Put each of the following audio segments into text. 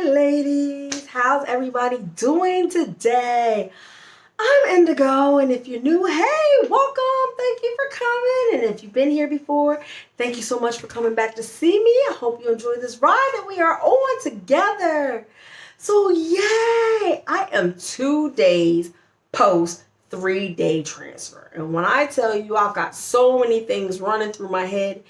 Hi ladies, how's everybody doing today? I'm Indigo, and if you're new, hey, welcome, thank you for coming. And if you've been here before, thank you so much for coming back to see me. I hope you enjoy this ride that we are on together. So yay, I am 2 days post 3-day transfer. And when I tell you I've got so many things running through my head,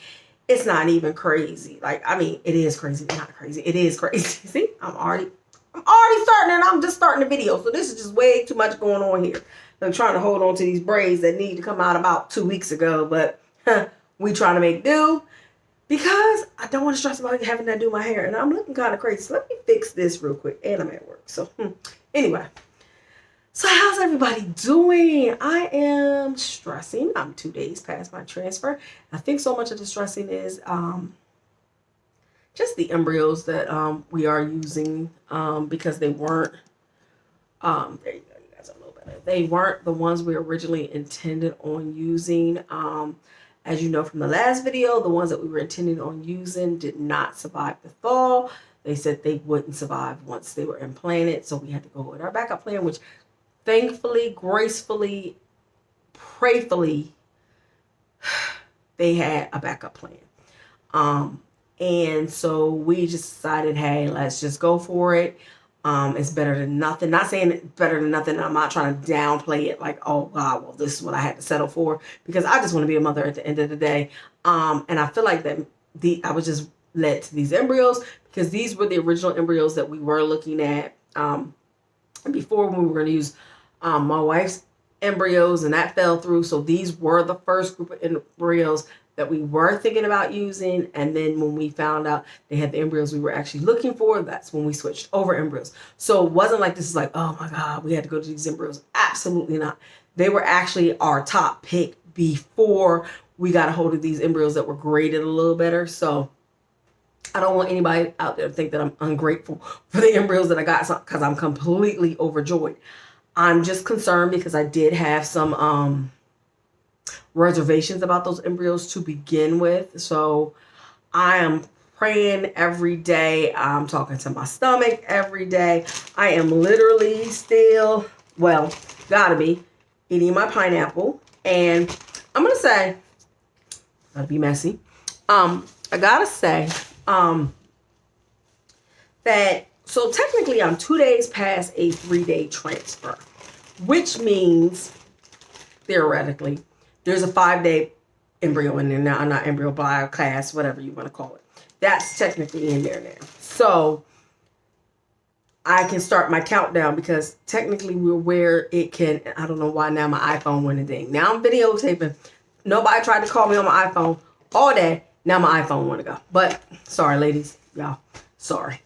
it's not even crazy. Like, I mean, it is crazy, but not crazy. It is crazy. See, I'm already starting, and I'm just starting the video. So this is just way too much going on here. I'm trying to hold on to these braids that need to come out about 2 weeks ago, but we trying to make do because I don't want to stress about having to do my hair, and I'm looking kind of crazy. So let me fix this real quick, and I'm at work. So anyway. So how's everybody doing? I am stressing. I'm 2 days past my transfer. I think so much of the stressing is just the embryos that we are using because they weren't, there you go, you guys are a little better. They weren't the ones we originally intended on using. As you know from the last video, the ones that we were intending on using did not survive the thaw. They said they wouldn't survive once they were implanted. So we had to go with our backup plan, which thankfully, gracefully, prayfully, they had a backup plan. And so we just decided, hey, let's just go for it. It's better than nothing. Not saying it's better than nothing. I'm not trying to downplay it like, oh God, well, this is what I had to settle for, because I just want to be a mother at the end of the day. And I feel like that I was just led to these embryos because these were the original embryos that we were looking at before, when we were going to use my wife's embryos, and that fell through. So these were the first group of embryos that we were thinking about using. And then when we found out they had the embryos we were actually looking for, that's when we switched over embryos. So it wasn't like this is like, oh my God, we had to go to these embryos. Absolutely not. They were actually our top pick before we got a hold of these embryos that were graded a little better. So I don't want anybody out there to think that I'm ungrateful for the embryos that I got, because I'm completely overjoyed. I'm just concerned because I did have some reservations about those embryos to begin with. So I am praying every day. I'm talking to my stomach every day. I am literally still, well, gotta be eating my pineapple. And I'm going to say, gotta be messy. I gotta say, that, so technically I'm 2 days past a 3-day transfer, which means theoretically there's a 5-day embryo in there now, not embryo bioclass, whatever you want to call it. That's technically in there now. So I can start my countdown because technically we're where it can, I don't know why now my iPhone went a ding. Now I'm videotaping. Nobody tried to call me on my iPhone all day. Now my iPhone want to go. But sorry, ladies, y'all, sorry.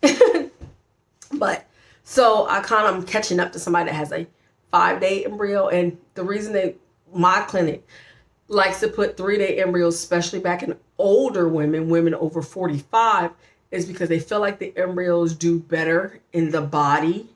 But so I kind of am catching up to somebody that has a 5-day embryo. And the reason my clinic likes to put 3-day embryos, especially back in older women over 45, is because they feel like the embryos do better in the body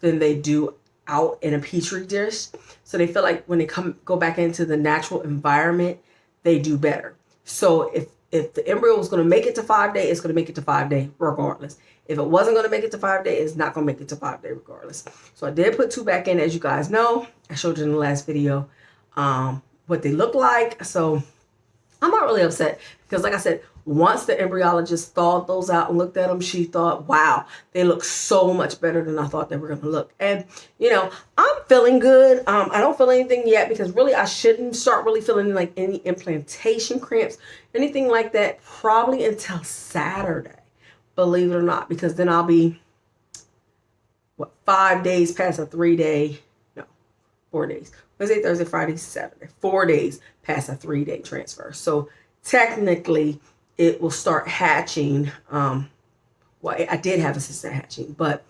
than they do out in a petri dish. So they feel like when they go back into the natural environment, they do better. So if the embryo is going to make it to 5-day, it's going to make it to 5-day regardless. If it wasn't going to make it to 5-day, it's not going to make it to 5-day regardless. So I did put 2 back in, as you guys know. I showed you in the last video what they look like. So I'm not really upset because, like I said, once the embryologist thawed those out and looked at them, she thought, wow, they look so much better than I thought they were going to look. And, you know, I'm feeling good. I don't feel anything yet because really I shouldn't start really feeling like any implantation cramps, anything like that, probably until Saturday, believe it or not, because then I'll be, 5 days past a 3-day, no, 4 days. Wednesday, Thursday, Friday, Saturday, 4 days past a 3-day transfer. So technically it will start hatching. Well, I did have assistant hatching, but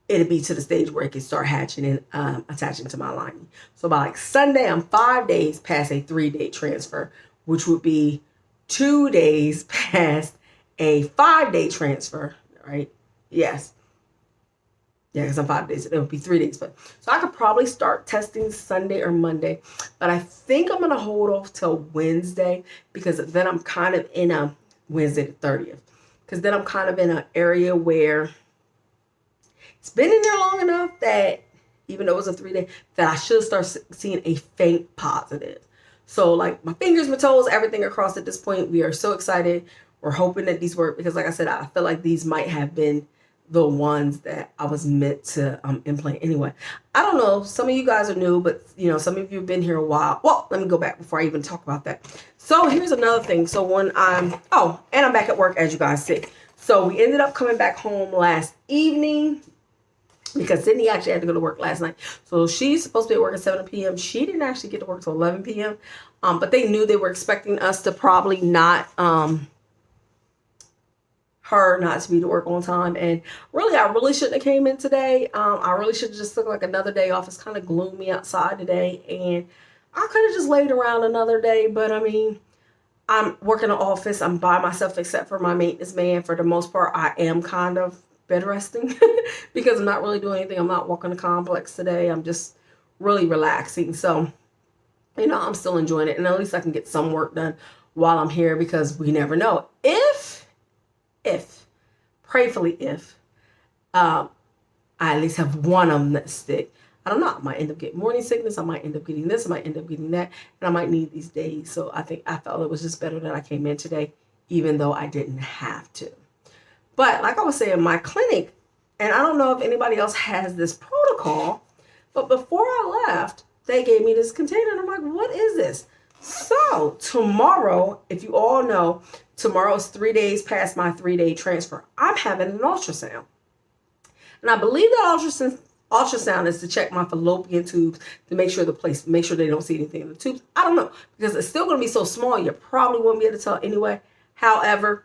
it'll be to the stage where it can start hatching and attaching to my lining. So by like Sunday, I'm 5 days past a 3-day transfer, which would be 2 days past a 5-day transfer, right? Yes. Yeah, because I'm 5 days. It would be 3 days. But so I could probably start testing Sunday or Monday. But I think I'm going to hold off till Wednesday because then I'm kind of in a Wednesday the 30th. Because then I'm kind of in an area where it's been in there long enough that even though it was a 3-day, that I should start seeing a faint positive. So like my fingers, my toes, everything across at this point, we are so excited. We're hoping that these work because like I said, I feel like these might have been the ones that I was meant to implant anyway. I don't know. Some of you guys are new, but some of you have been here a while. Well, let me go back before I even talk about that. So here's another thing. So when and I'm back at work, as you guys see. So we ended up coming back home last evening because Sydney actually had to go to work last night. So she's supposed to be at work at 7 p.m. She didn't actually get to work till 11 p.m. But they knew they were expecting us to probably not, her not to be to work on time. And really, I really shouldn't have came in today. I really should have just took like another day off. It's kind of gloomy outside today. And I could have just laid around another day. But I mean, I'm working in an office. I'm by myself except for my maintenance man. For the most part, I am kind of bed resting because I'm not really doing anything. I'm not walking the complex today. I'm just really relaxing. So, I'm still enjoying it. And at least I can get some work done while I'm here because we never know. Prayfully if, I at least have one of them that stick. I don't know. I might end up getting morning sickness. I might end up getting this. I might end up getting that. And I might need these days. So I felt it was just better that I came in today, even though I didn't have to. But like I was saying, my clinic, and I don't know if anybody else has this protocol, but before I left, they gave me this container. And I'm like, what is this? So tomorrow, if you all know, tomorrow is 3 days past my 3-day transfer. I'm having an ultrasound. And I believe that ultrasound is to check my fallopian tubes to make sure they don't see anything in the tubes. I don't know, because it's still going to be so small, you probably won't be able to tell anyway. However,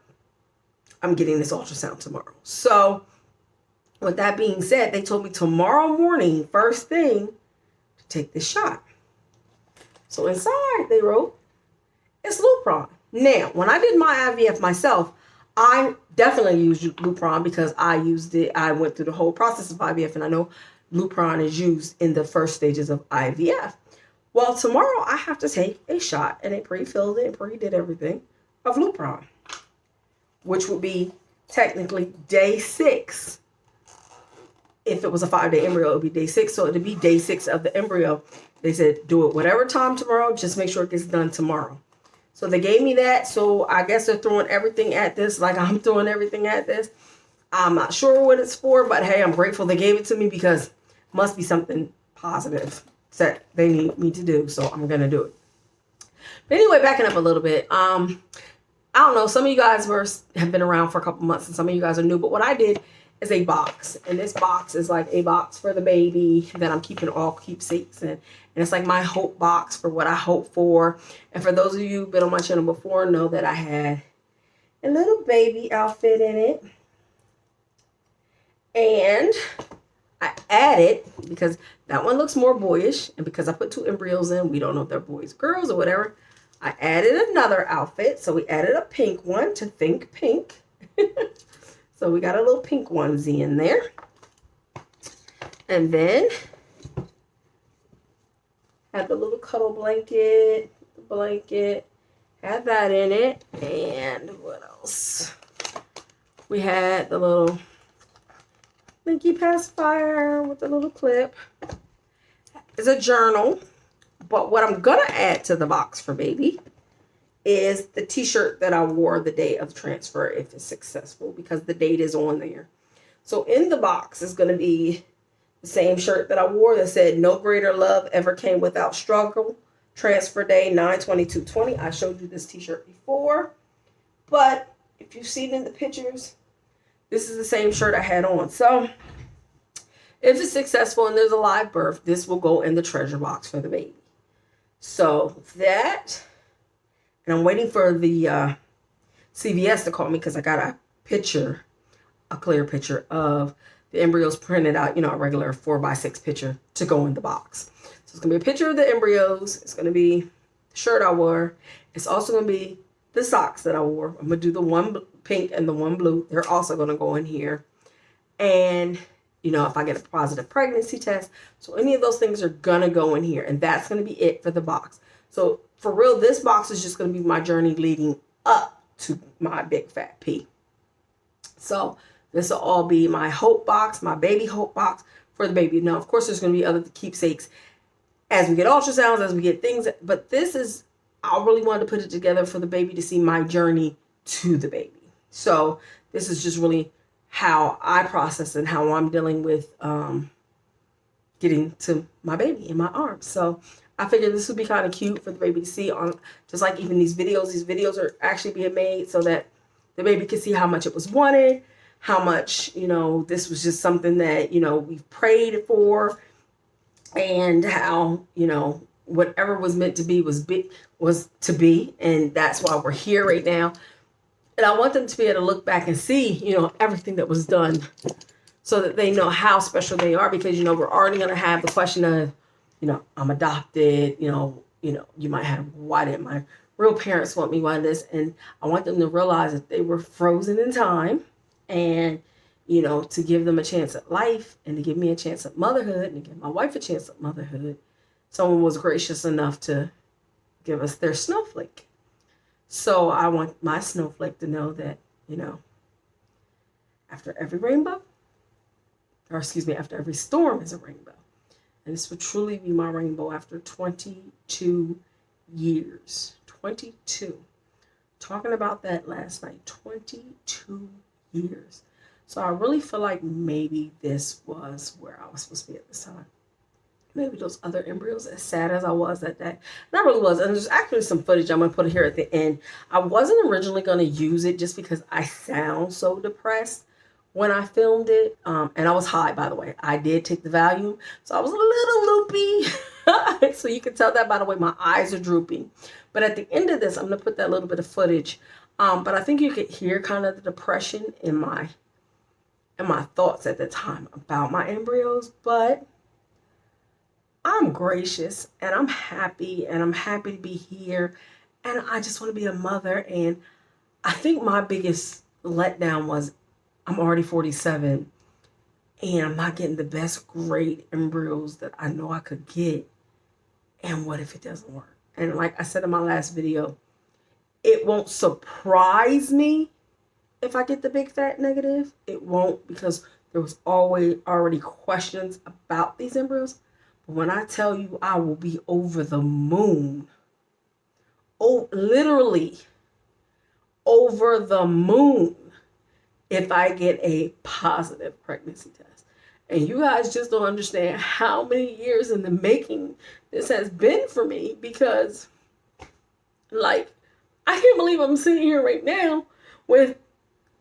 I'm getting this ultrasound tomorrow. So with that being said, they told me tomorrow morning, first thing, to take this shot. So inside they wrote, it's Lupron. Now, when I did my IVF myself, I definitely used Lupron because I used it. I went through the whole process of IVF, and I know Lupron is used in the first stages of IVF. Well, tomorrow I have to take a shot, and they pre-filled it and pre-did everything of Lupron, which would be technically day 6. If it was a 5-day embryo, it would be day 6. So it would be day 6 of the embryo. They said, do it whatever time tomorrow. Just make sure it gets done tomorrow. So they gave me that. So I guess they're throwing everything at this like I'm throwing everything at this. I'm not sure what it's for, but hey, I'm grateful they gave it to me because it must be something positive that they need me to do. So I'm going to do it. But anyway, backing up a little bit. I don't know. Some of you guys have been around for a couple months and some of you guys are new. But what I did is a box. And this box is like a box for the baby that I'm keeping all keepsakes in. And it's like my hope box for what I hope for. And for those of you who've been on my channel before know that I had a little baby outfit in it. And I added, because that one looks more boyish, and because I put 2 embryos in, we don't know if they're boys or girls or whatever, I added another outfit. So we added a pink one to think pink. So we got a little pink onesie in there. And then had the little cuddle blanket, had that in it. And what else? We had the little Linky pacifier with the little clip. It's a journal. But what I'm going to add to the box for baby is the t-shirt that I wore the day of transfer if it's successful, because the date is on there. So in the box is going to be the same shirt that I wore that said, "No greater love ever came without struggle. Transfer day 9/22/20." I showed you this t-shirt before, but if you've seen in the pictures, this is the same shirt I had on. So if it's successful and there's a live birth, this will go in the treasure box for the baby. So that, and I'm waiting for the CVS to call me because I got a clear picture of the embryos printed out, a regular 4x6 picture to go in the box. So it's going to be a picture of the embryos. It's going to be the shirt I wore. It's also going to be the socks that I wore. I'm going to do the one pink and the one blue. They're also going to go in here. And, if I get a positive pregnancy test. So any of those things are going to go in here. And that's going to be it for the box. So for real, this box is just going to be my journey leading up to my big fat P. So This will all be my hope box, my baby hope box for the baby. Now, of course, there's going to be other keepsakes as we get ultrasounds, as we get things. But this is, I really wanted to put it together for the baby to see my journey to the baby. So this is just really how I process and how I'm dealing with getting to my baby in my arms. So I figured this would be kind of cute for the baby to see on, just like even these videos. These videos are actually being made so that the baby can see how much it was wanted, how much, this was just something that, we've prayed for, and how, whatever was meant to be was to be. And that's why we're here right now. And I want them to be able to look back and see, everything that was done so that they know how special they are, because, we're already going to have the question of, I'm adopted, you might have, why didn't my real parents want me, why this? And I want them to realize that they were frozen in time, and, to give them a chance at life, and to give me a chance at motherhood, and to give my wife a chance at motherhood. Someone was gracious enough to give us their snowflake. So I want my snowflake to know that, after every rainbow, after every storm is a rainbow. And this would truly be my rainbow after 22 years. 22. Talking about that last night. 22 years. So I really feel like maybe this was where I was supposed to be at this time. Maybe those other embryos, as sad as I was that day. And I really was. And there's actually some footage I'm going to put here at the end. I wasn't originally going to use it just because I sound so depressed when I filmed it. And I was high, by the way. I did take the Valium. So I was a little loopy. So you can tell that by the way my eyes are drooping. But at the end of this, I'm going to put that little bit of footage. But I think you could hear kind of the depression in my thoughts at the time about my embryos. But I'm gracious, and I'm happy to be here, and I just want to be a mother. And I think my biggest letdown was I'm already 47, and I'm not getting the best grade embryos that I know I could get. And what if it doesn't work? And like I said in my last video, it won't surprise me if I get the big fat negative. It won't, because there was already questions about these embryos. But when I tell you I will be over the moon, literally over the moon, if I get a positive pregnancy test. And you guys just don't understand how many years in the making this has been for me, because like, I can't believe I'm sitting here right now with,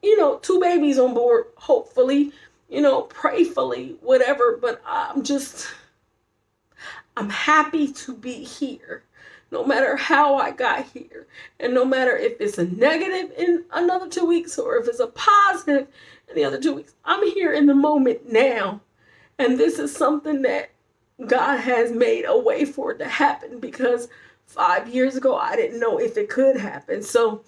2 babies on board, hopefully, prayfully, whatever. But I'm happy to be here, no matter how I got here. And no matter if it's a negative in another 2 weeks or if it's a positive in the other 2 weeks, I'm here in the moment now. And this is something that God has made a way for it to happen, because 5 years ago, I didn't know if it could happen. So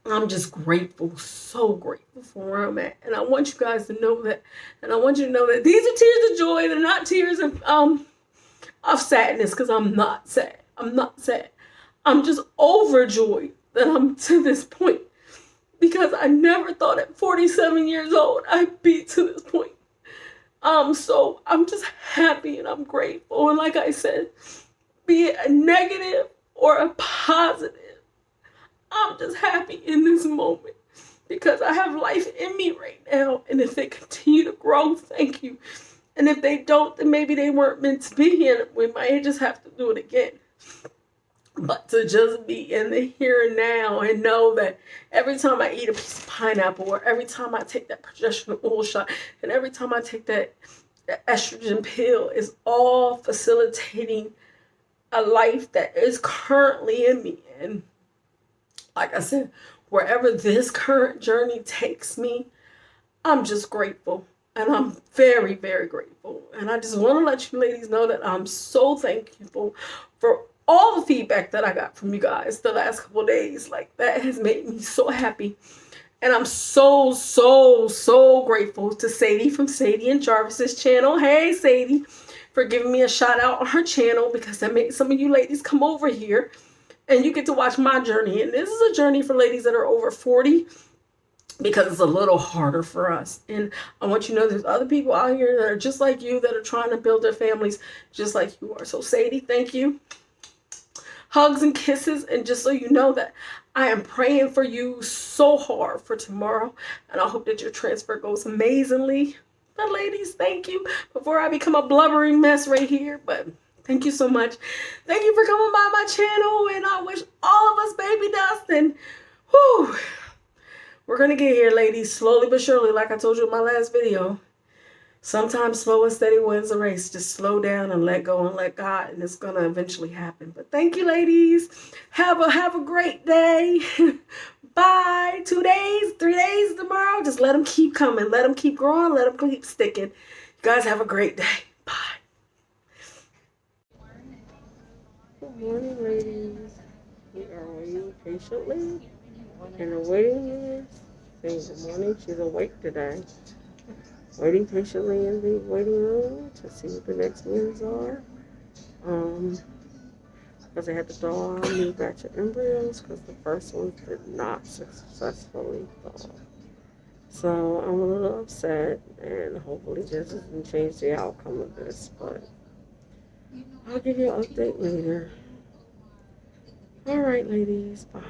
I'm just grateful, so grateful for where I'm at. And I want you guys to know that. And I want you to know that these are tears of joy. They're not tears of sadness, because I'm not sad. I'm not sad. I'm just overjoyed that I'm to this point, because I never thought at 47 years old I'd be to this point. So I'm just happy and I'm grateful. And like I said, be it a negative or a positive, I'm just happy in this moment, because I have life in me right now. And if they continue to grow, thank you. And if they don't, then maybe they weren't meant to be, and we might just have to do it again. But to just be in the here and now and know that every time I eat a piece of pineapple, or every time I take that progesterone oil shot, and every time I take that estrogen pill, is all facilitating a life that is currently in me. And like I said, wherever this current journey takes me, I'm just grateful. And I'm very, very grateful. And I just want to let you ladies know that I'm so thankful for all the feedback that I got from you guys the last couple of days. Like, that has made me so happy. And I'm so, so, so grateful to Sadie from Sadie and Jarvis's channel. Hey, Sadie, for giving me a shout out on her channel, because that made some of you ladies come over here and you get to watch my journey. And this is a journey for ladies that are over 40. because it's a little harder for us. And I want you to know there's other people out here that are just like you, that are trying to build their families just like you are. So Sadie, thank you. Hugs and kisses. And just so you know that I am praying for you so hard for tomorrow. And I hope that your transfer goes amazingly. But ladies, thank you. Before I become a blubbering mess right here, but thank you so much. Thank you for coming by my channel. And I wish all of us baby dust. And whew, we're going to get here, ladies, slowly but surely, like I told you in my last video. Sometimes slow and steady wins the race. Just slow down and let go and let God, and it's going to eventually happen. But thank you, ladies. Have a great day. Bye. 2 days, 3 days tomorrow. Just let them keep coming. Let them keep growing. Let them keep sticking. You guys have a great day. Bye. Good morning, ladies. We are waiting patiently in the waiting room. Saying good morning. She's awake today. Waiting patiently in the waiting room to see what the next moves are. Because I had to thaw a new batch of embryos because the first ones did not successfully thaw. So I'm a little upset, and hopefully this doesn't change the outcome of this, but I'll give you an update later. All right, ladies, bye.